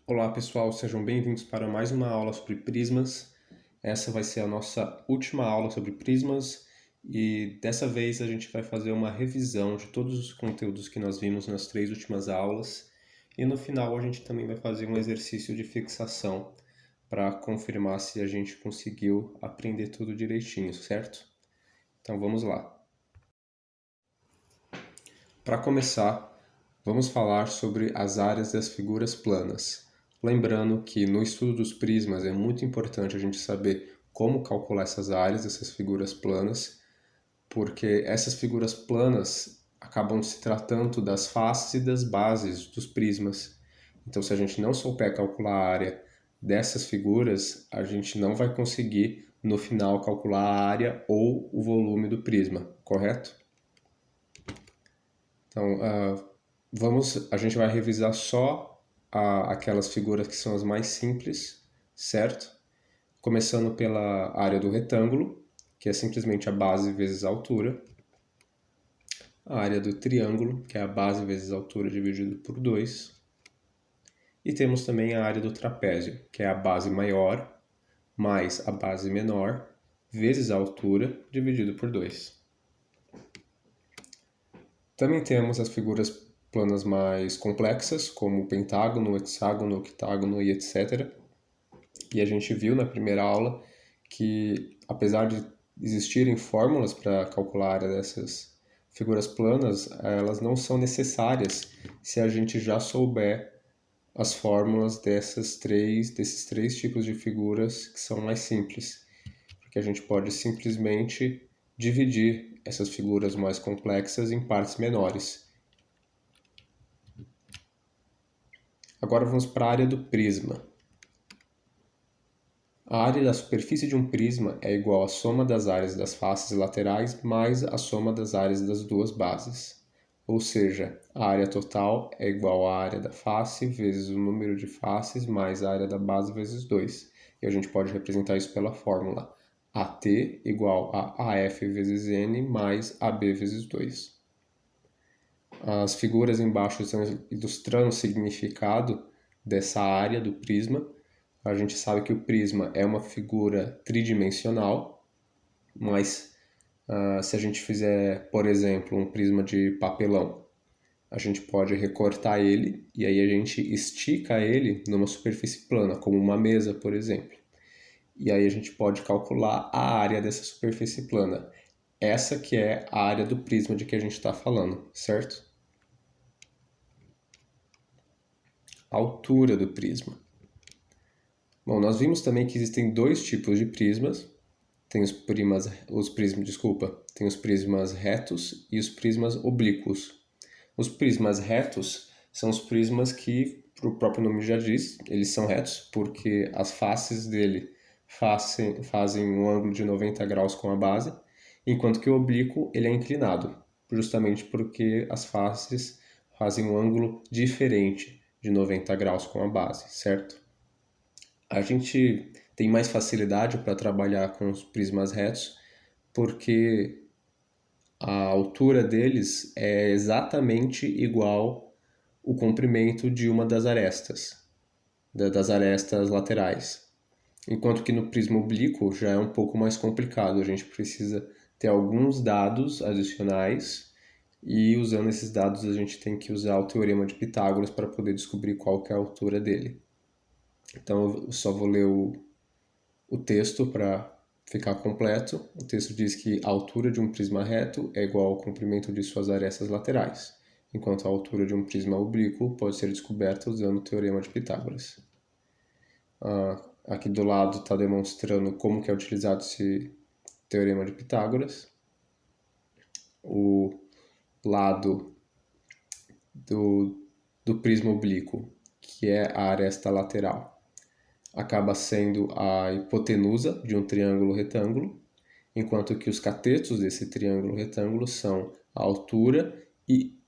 Olá pessoal, sejam bem-vindos para mais uma aula sobre prismas. Essa vai ser a nossa última aula sobre prismas e dessa vez a gente vai fazer uma revisão de todos os conteúdos que nós vimos nas 3 últimas aulas e no final a gente também vai fazer um exercício de fixação para confirmar se a gente conseguiu aprender tudo direitinho, certo? Então vamos lá. Para começar, vamos falar sobre as áreas das figuras planas. Lembrando que no estudo dos prismas é muito importante a gente saber como calcular essas áreas, essas figuras planas, porque essas figuras planas acabam se tratando das faces e das bases dos prismas. Então, se a gente não souber calcular a área dessas figuras, a gente não vai conseguir no final calcular a área ou o volume do prisma, correto? Então, a gente vai revisar só aquelas figuras que são as mais simples, certo? Começando pela área do retângulo, que é simplesmente a base vezes a altura. A área do triângulo, que é a base vezes a altura dividido por 2. E temos também a área do trapézio, que é a base maior mais a base menor vezes a altura dividido por 2. Também temos as figuras planas mais complexas, como o pentágono, o hexágono, o octágono e etc. E a gente viu na primeira aula que, apesar de existirem fórmulas para calcular a área dessas figuras planas, elas não são necessárias se a gente já souber as fórmulas desses três tipos de figuras que são mais simples, porque a gente pode simplesmente dividir essas figuras mais complexas em partes menores. Agora vamos para a área do prisma. A área da superfície de um prisma é igual à soma das áreas das faces laterais mais a soma das áreas das duas bases. Ou seja, a área total é igual à área da face vezes o número de faces mais a área da base vezes 2. E a gente pode representar isso pela fórmula AT igual a AF vezes N mais AB vezes 2. As figuras embaixo estão ilustrando o significado dessa área do prisma. A gente sabe que o prisma é uma figura tridimensional, mas se a gente fizer, por exemplo, um prisma de papelão, a gente pode recortar ele e aí a gente estica ele numa superfície plana, como uma mesa, por exemplo. E aí a gente pode calcular a área dessa superfície plana. Essa que é a área do prisma de que a gente está falando, certo? A altura do prisma. Bom, nós vimos também que existem dois tipos de prismas. Tem tem os prismas retos e os prismas oblíquos. Os prismas retos são os prismas que, o próprio nome já diz, eles são retos porque as faces dele fazem um ângulo de 90 graus com a base, enquanto que o oblíquo ele é inclinado, justamente porque as faces fazem um ângulo diferente de 90 graus com a base, certo? A gente tem mais facilidade para trabalhar com os prismas retos porque a altura deles é exatamente igual o comprimento de uma das arestas, das arestas laterais. Enquanto que no prisma oblíquo já é um pouco mais complicado, a gente precisa ter alguns dados adicionais e usando esses dados a gente tem que usar o teorema de Pitágoras para poder descobrir qual que é a altura dele. Então eu só vou ler o texto para ficar completo. O texto diz que a altura de um prisma reto é igual ao comprimento de suas arestas laterais, enquanto a altura de um prisma oblíquo pode ser descoberta usando o teorema de Pitágoras. Aqui do lado está demonstrando como que é utilizado esse teorema de Pitágoras. O lado do prisma oblíquo, que é a aresta lateral, acaba sendo a hipotenusa de um triângulo retângulo, enquanto que os catetos desse triângulo retângulo são a altura e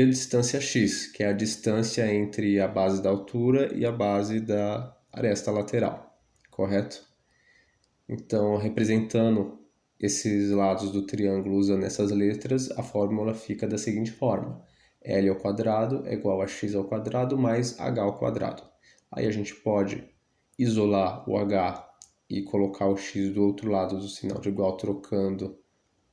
a distância x, que é a distância entre a base da altura e a base da aresta lateral, correto? Então, representando esses lados do triângulo usando essas letras, a fórmula fica da seguinte forma: L ao quadrado é igual a x ao quadrado mais h ao quadrado. Aí a gente pode isolar o h e colocar o x do outro lado do sinal de igual, trocando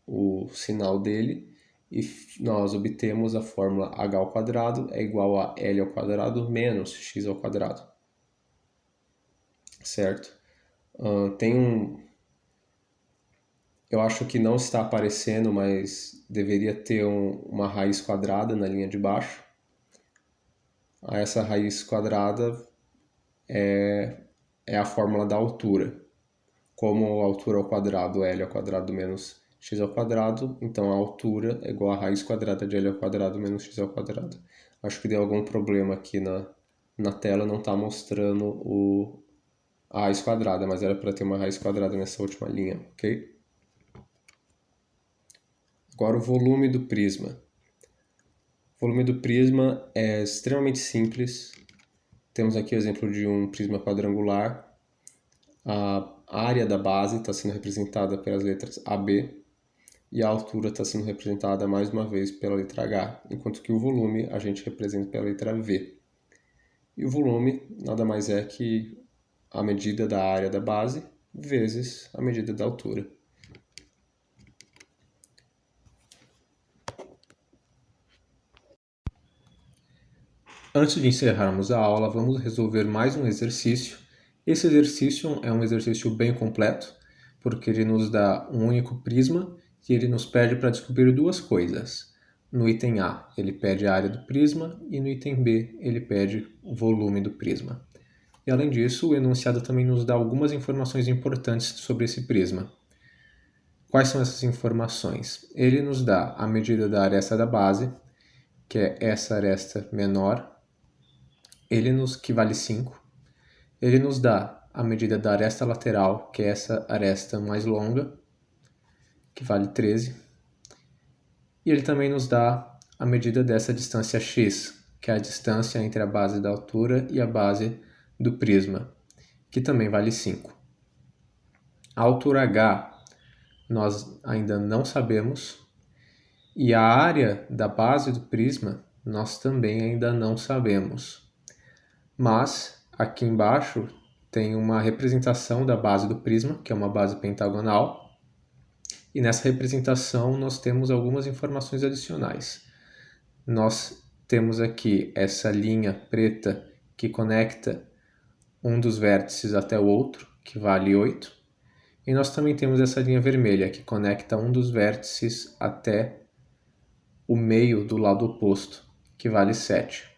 o sinal dele, e nós obtemos a fórmula h ao quadrado é igual a L ao quadrado menos x ao quadrado. Certo? Eu acho que não está aparecendo, mas deveria ter uma raiz quadrada na linha de baixo. Essa raiz quadrada é a fórmula da altura. Como a altura ao quadrado é L ao quadrado menos x ao quadrado, então a altura é igual a raiz quadrada de L ao quadrado menos x ao quadrado. Acho que deu algum problema aqui na tela, não está mostrando a raiz quadrada, mas era para ter uma raiz quadrada nessa última linha, ok? Agora o volume do prisma. O volume do prisma é extremamente simples. Temos aqui o exemplo de um prisma quadrangular. A área da base está sendo representada pelas letras AB e a altura está sendo representada mais uma vez pela letra H, enquanto que o volume a gente representa pela letra V. E o volume nada mais é que a medida da área da base vezes a medida da altura. Antes de encerrarmos a aula, vamos resolver mais um exercício. Esse exercício é um exercício bem completo, porque ele nos dá um único prisma e ele nos pede para descobrir duas coisas. No item A, ele pede a área do prisma e no item B, ele pede o volume do prisma. E além disso, o enunciado também nos dá algumas informações importantes sobre esse prisma. Quais são essas informações? Ele nos dá a medida da aresta da base, que é essa aresta menor, que vale 5. Ele nos dá a medida da aresta lateral, que é essa aresta mais longa, que vale 13. E ele também nos dá a medida dessa distância x, que é a distância entre a base da altura e a base do prisma, que também vale 5. A altura h nós ainda não sabemos, e a área da base do prisma nós também ainda não sabemos. Mas aqui embaixo tem uma representação da base do prisma, que é uma base pentagonal, e nessa representação nós temos algumas informações adicionais. Nós temos aqui essa linha preta que conecta um dos vértices até o outro, que vale 8, e nós também temos essa linha vermelha que conecta um dos vértices até o meio do lado oposto, que vale 7.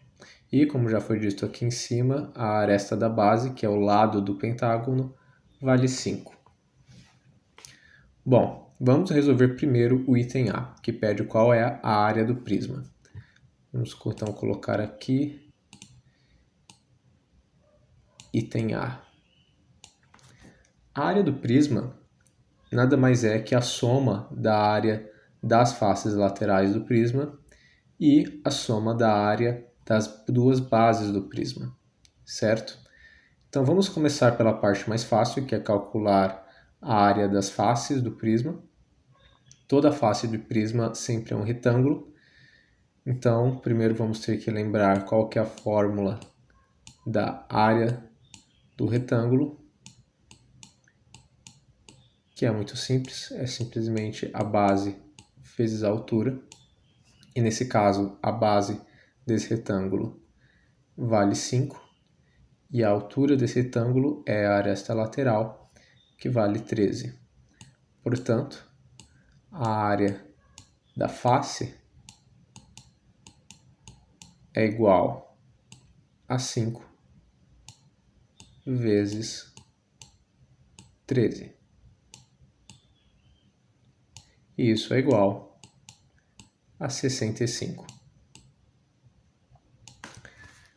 E, como já foi dito aqui em cima, a aresta da base, que é o lado do pentágono, vale 5. Bom, vamos resolver primeiro o item A, que pede qual é a área do prisma. Vamos então colocar aqui item A. A área do prisma nada mais é que a soma da área das faces laterais do prisma e a soma da área das duas bases do prisma, certo? Então vamos começar pela parte mais fácil, que é calcular a área das faces do prisma. Toda face do prisma sempre é um retângulo, então primeiro vamos ter que lembrar qual que é a fórmula da área do retângulo, que é muito simples, é simplesmente a base vezes a altura, e nesse caso a base desse retângulo vale 5, e a altura desse retângulo é a aresta lateral, que vale 13. Portanto, a área da face é igual a 5 vezes 13. E isso é igual a 65.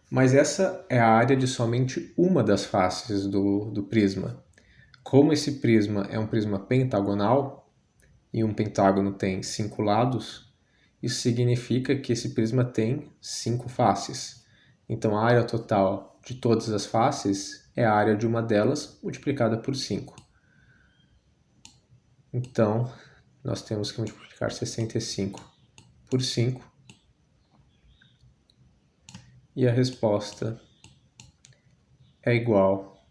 Mas essa é a área de somente uma das faces do prisma. Como esse prisma é um prisma pentagonal, e um pentágono tem 5 lados, isso significa que esse prisma tem 5 faces. Então a área total de todas as faces é a área de uma delas multiplicada por 5. Então nós temos que multiplicar 65 por 5, E a resposta é igual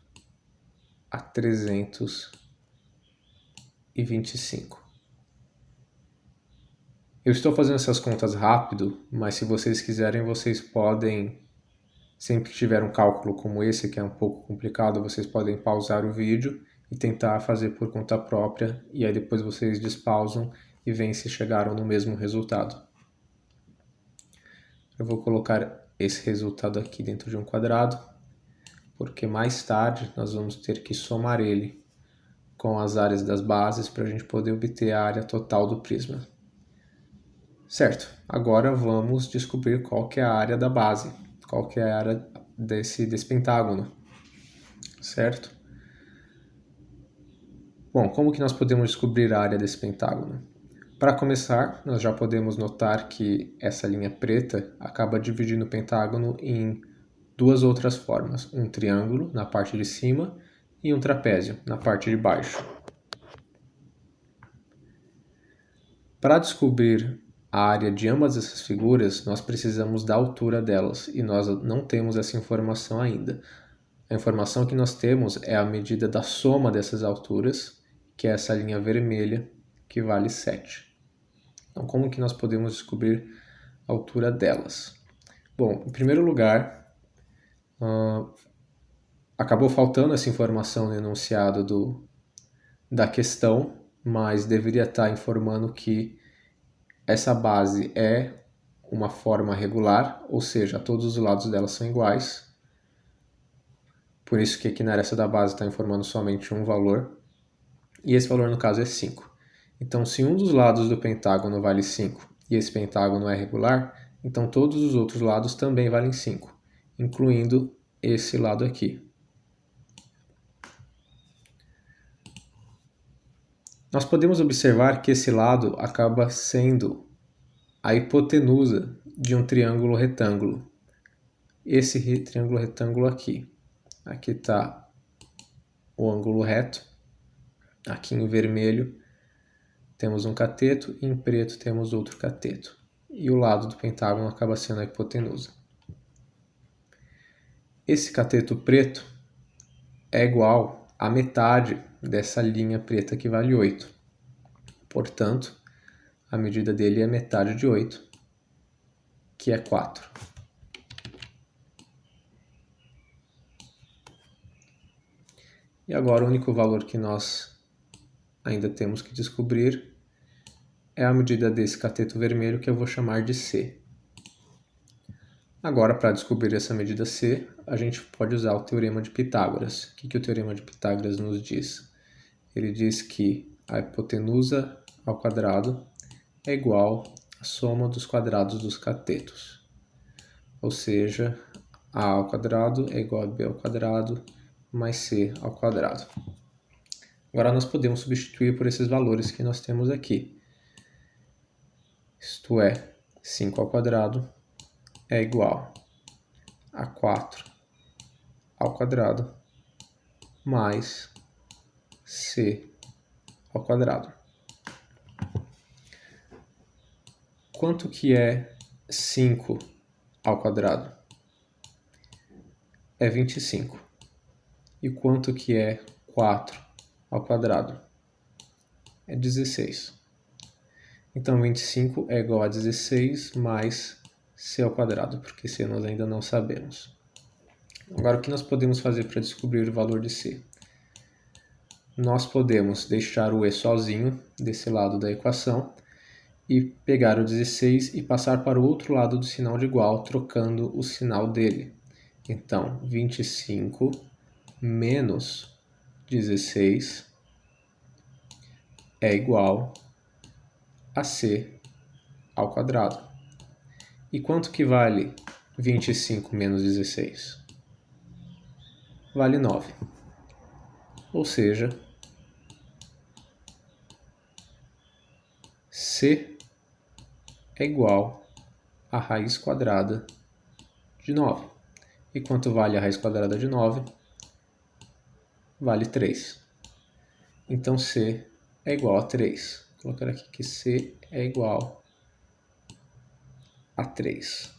a 325. Eu estou fazendo essas contas rápido, mas se vocês quiserem, vocês podem, sempre que tiver um cálculo como esse, que é um pouco complicado, vocês podem pausar o vídeo e tentar fazer por conta própria, e aí depois vocês despausam e veem se chegaram no mesmo resultado. Eu vou colocar esse resultado aqui dentro de um quadrado, porque mais tarde nós vamos ter que somar ele com as áreas das bases para a gente poder obter a área total do prisma. Certo, agora vamos descobrir qual que é a área da base, qual que é a área desse pentágono, certo? Bom, como que nós podemos descobrir a área desse pentágono? Para começar, nós já podemos notar que essa linha preta acaba dividindo o pentágono em duas outras formas, um triângulo na parte de cima e um trapézio na parte de baixo. Para descobrir a área de ambas essas figuras, nós precisamos da altura delas e nós não temos essa informação ainda. A informação que nós temos é a medida da soma dessas alturas, que é essa linha vermelha, que vale 7. Então, como que nós podemos descobrir a altura delas? Bom, em primeiro lugar, acabou faltando essa informação no enunciado da questão, mas deveria estar informando que essa base é uma forma regular, ou seja, todos os lados dela são iguais. Por isso que aqui na área da base está informando somente um valor. E esse valor, no caso, é 5. Então, se um dos lados do pentágono vale 5 e esse pentágono é regular, então todos os outros lados também valem 5, incluindo esse lado aqui. Nós podemos observar que esse lado acaba sendo a hipotenusa de um triângulo retângulo. Esse triângulo retângulo aqui. Aqui está o ângulo reto. Aqui em vermelho temos um cateto e em preto temos outro cateto. E o lado do pentágono acaba sendo a hipotenusa. Esse cateto preto é igual à metade dessa linha preta que vale 8. Portanto, a medida dele é metade de 8, que é 4. E agora o único valor que nós ainda temos que descobrir é a medida desse cateto vermelho, que eu vou chamar de C. Agora, para descobrir essa medida C, a gente pode usar o Teorema de Pitágoras. O que o Teorema de Pitágoras nos diz? Ele diz que a hipotenusa ao quadrado é igual à soma dos quadrados dos catetos. Ou seja, A ao quadrado é igual a B ao quadrado mais C ao quadrado. Agora nós podemos substituir por esses valores que nós temos aqui. Isto é, 5 ao quadrado é igual a 4 ao quadrado mais C ao quadrado. Quanto que é 5 ao quadrado? É 25. E quanto que é 4 ao quadrado? É 16. Então, 25 é igual a 16 mais C ao quadrado, porque C nós ainda não sabemos. Agora, o que nós podemos fazer para descobrir o valor de C? Nós podemos deixar o E sozinho desse lado da equação e pegar o 16 e passar para o outro lado do sinal de igual, trocando o sinal dele. Então, 25 menos 16 é igual a C ao quadrado. E quanto que vale 25 menos 16? Vale 9. Ou seja, C é igual a raiz quadrada de 9. E quanto vale a raiz quadrada de 9? Vale 3. Então, C é igual a 3. Vou colocar aqui que C é igual a 3.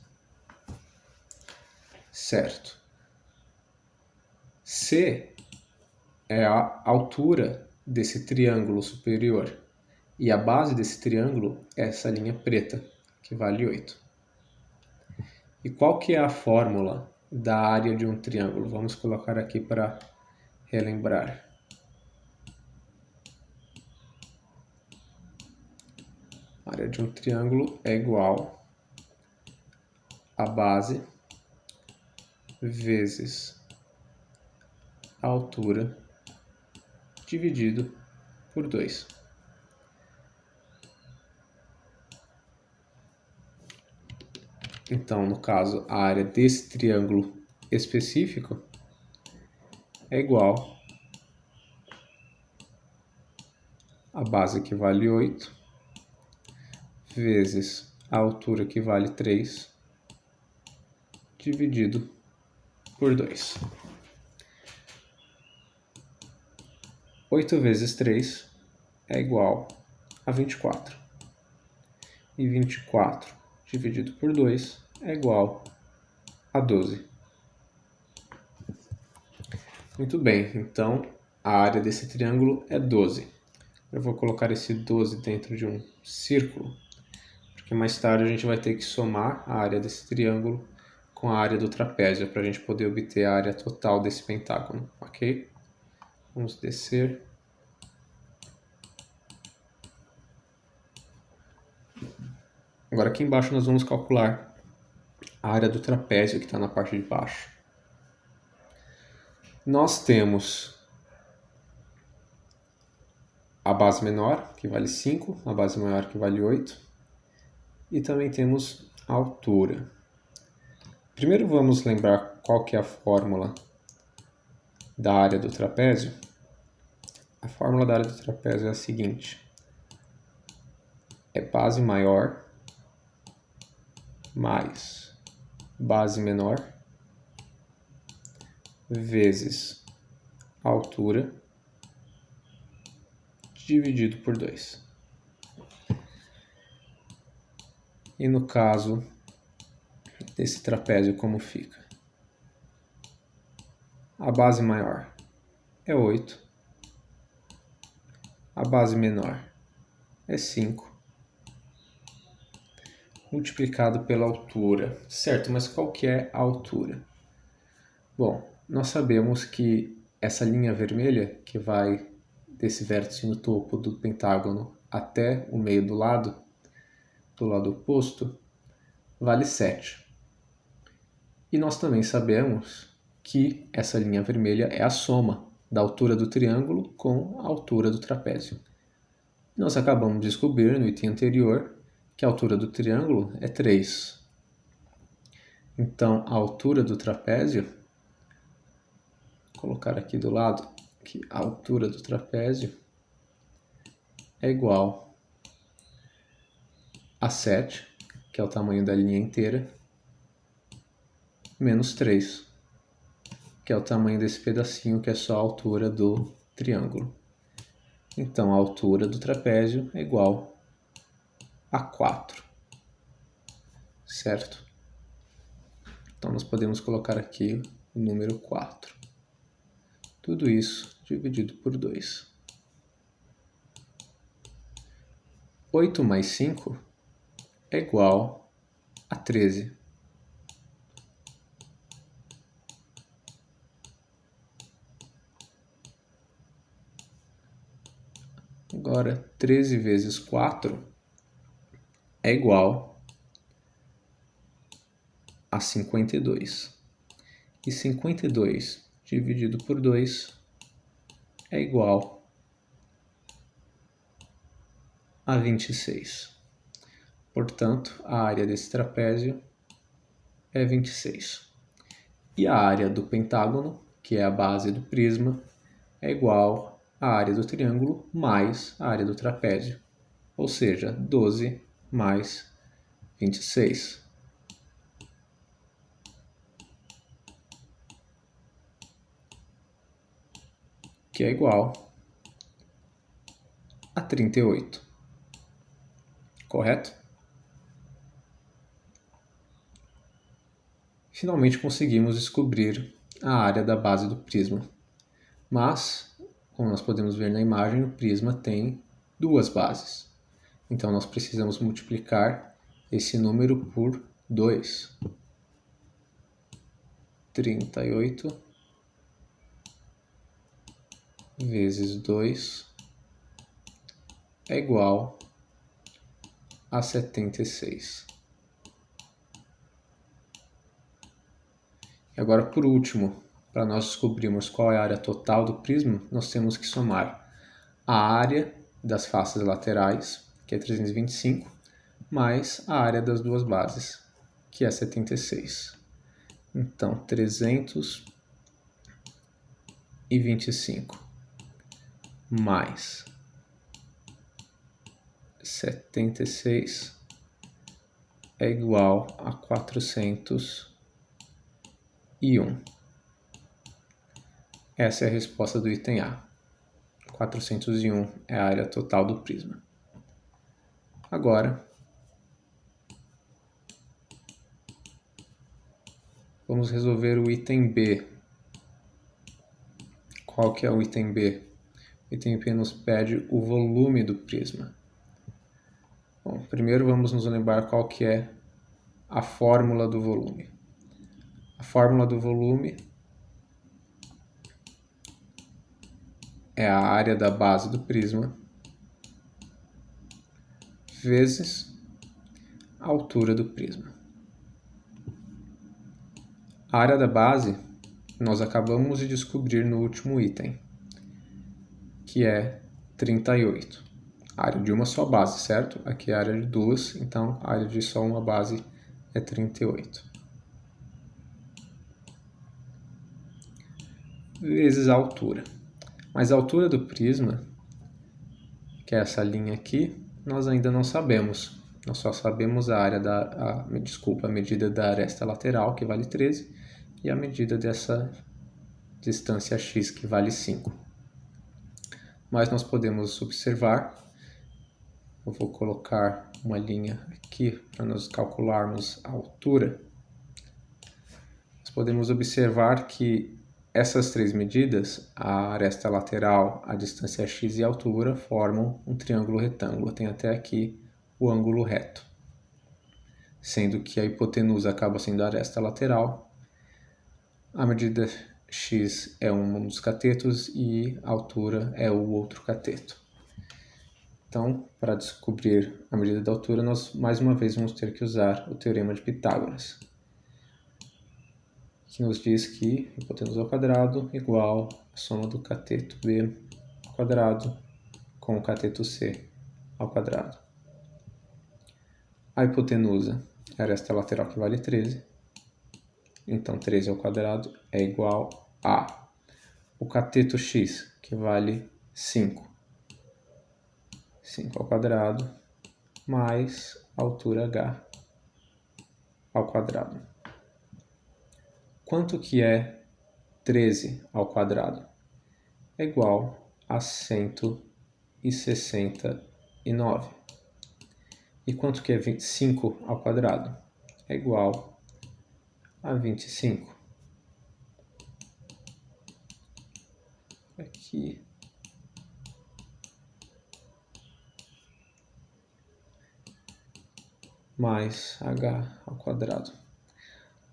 certo? C é a altura desse triângulo superior. E a base desse triângulo é essa linha preta, que vale 8. E qual que é a fórmula da área de um triângulo? Vamos colocar aqui para relembrar. A área de um triângulo é igual a base vezes a altura dividido por 2. Então, no caso, a área desse triângulo específico é igual a base que vale 8 vezes a altura que vale 3 dividido por 2. 8 vezes 3 é igual a 24. E 24 dividido por 2 é igual a 12. Muito bem, então a área desse triângulo é 12. Eu vou colocar esse 12 dentro de um círculo, porque mais tarde a gente vai ter que somar a área desse triângulo com a área do trapézio para a gente poder obter a área total desse pentágono, ok? Vamos descer. Agora aqui embaixo nós vamos calcular a área do trapézio que está na parte de baixo. Nós temos a base menor, que vale 5, a base maior, que vale 8, e também temos a altura. Primeiro vamos lembrar qual que é a fórmula da área do trapézio. A fórmula da área do trapézio é a seguinte: é base maior mais base menor vezes a altura dividido por 2. E no caso desse trapézio, como fica? A base maior é 8, a base menor é 5, multiplicado pela altura. Certo, mas qual que é a altura? Bom, nós sabemos que essa linha vermelha, que vai desse vértice no topo do pentágono até o meio do lado oposto, vale 7. E nós também sabemos que essa linha vermelha é a soma da altura do triângulo com a altura do trapézio. Nós acabamos de descobrir no item anterior que a altura do triângulo é 3. Então, a altura do trapézio, vou colocar aqui do lado, que a altura do trapézio é igual a 7, que é o tamanho da linha inteira, menos 3, que é o tamanho desse pedacinho, que é só a altura do triângulo. Então, a altura do trapézio é igual a 4, certo? Então, nós podemos colocar aqui o número 4. Tudo isso dividido por 2. 8 mais 5 é igual a 13. Agora, 13 vezes 4 é igual a 52. E 52 dividido por 2 é igual a 26. Portanto, a área desse trapézio é 26. E a área do pentágono, que é a base do prisma, é igual à área do triângulo mais a área do trapézio, ou seja, 12 mais 26. Que é igual a 38. Correto? finalmente conseguimos descobrir a área da base do prisma. Mas, como nós podemos ver na imagem, o prisma tem duas bases. Então, nós precisamos multiplicar esse número por 2. 38 vezes 2 é igual a 76. E agora, por último, para nós descobrirmos qual é a área total do prisma, nós temos que somar a área das faces laterais, que é 325, mais a área das duas bases, que é 76. Então, 325 mais 76 é igual a 401. Essa é a resposta do item A. 401 é a área total do prisma. Agora, vamos resolver o item B. Qual que é o item B? O item B nos pede o volume do prisma. Bom, primeiro vamos nos lembrar qual que é a fórmula do volume. A fórmula do volume é a área da base do prisma vezes a altura do prisma. A área da base nós acabamos de descobrir no último item, que é 38. A área de uma só base, certo? Aqui é a área de duas, então a área de só uma base é 38. Vezes a altura. Mas a altura do prisma, que é essa linha aqui, nós ainda não sabemos. Nós só sabemos a medida da aresta lateral, que vale 13, e a medida dessa distância x, que vale 5. Mas nós podemos observar, eu vou colocar uma linha aqui para nós calcularmos a altura. Nós podemos observar que essas três medidas, a aresta lateral, a distância x e a altura, formam um triângulo retângulo. Tem até aqui o ângulo reto, sendo que a hipotenusa acaba sendo a aresta lateral, a medida x é um dos catetos e a altura é o outro cateto. Então, para descobrir a medida da altura, nós mais uma vez vamos ter que usar o teorema de Pitágoras, que nos diz que hipotenusa ao quadrado igual a soma do cateto B ao quadrado com o cateto C ao quadrado. A hipotenusa é a aresta lateral, que vale 13. Então, 13 ao quadrado é igual a o cateto x, que vale 5. 5 ao quadrado mais a altura h ao quadrado. Quanto que é 13 ao quadrado? É igual a 169. E quanto que é 25 ao quadrado? É igual a 25. Aqui. Mais h ao quadrado.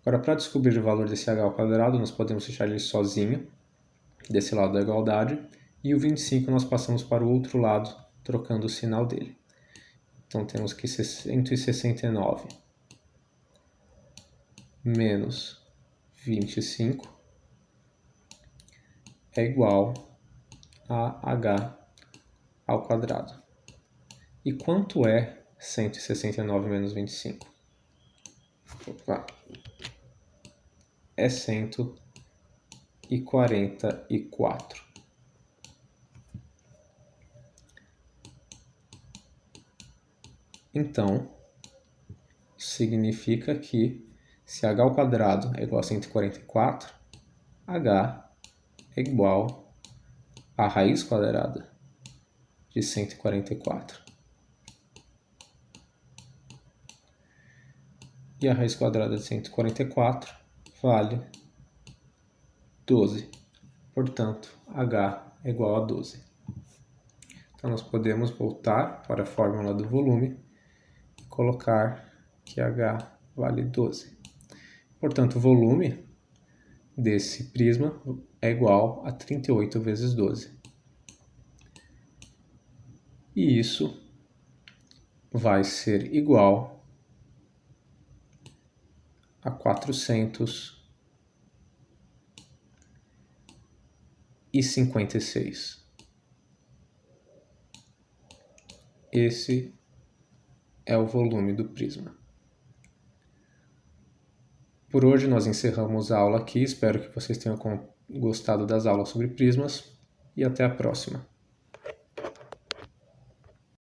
Agora, para descobrir o valor desse h ao quadrado, nós podemos deixar ele sozinho, desse lado da igualdade, e o 25 nós passamos para o outro lado, trocando o sinal dele. Então, temos que 169 menos 25 é igual a h ao quadrado. E quanto é 169 menos 25? Opa. É 144. Então, significa que se h ao quadrado é igual a 144, h é igual a raiz quadrada de 144. E a raiz quadrada de 144 vale 12. Portanto, H é igual a 12. Então, nós podemos voltar para a fórmula do volume e colocar que H vale 12. Portanto, o volume desse prisma é igual a 38 vezes 12. E isso vai ser igual a 456. Esse é o volume do prisma. Por hoje nós encerramos a aula aqui, espero que vocês tenham gostado das aulas sobre prismas e até a próxima.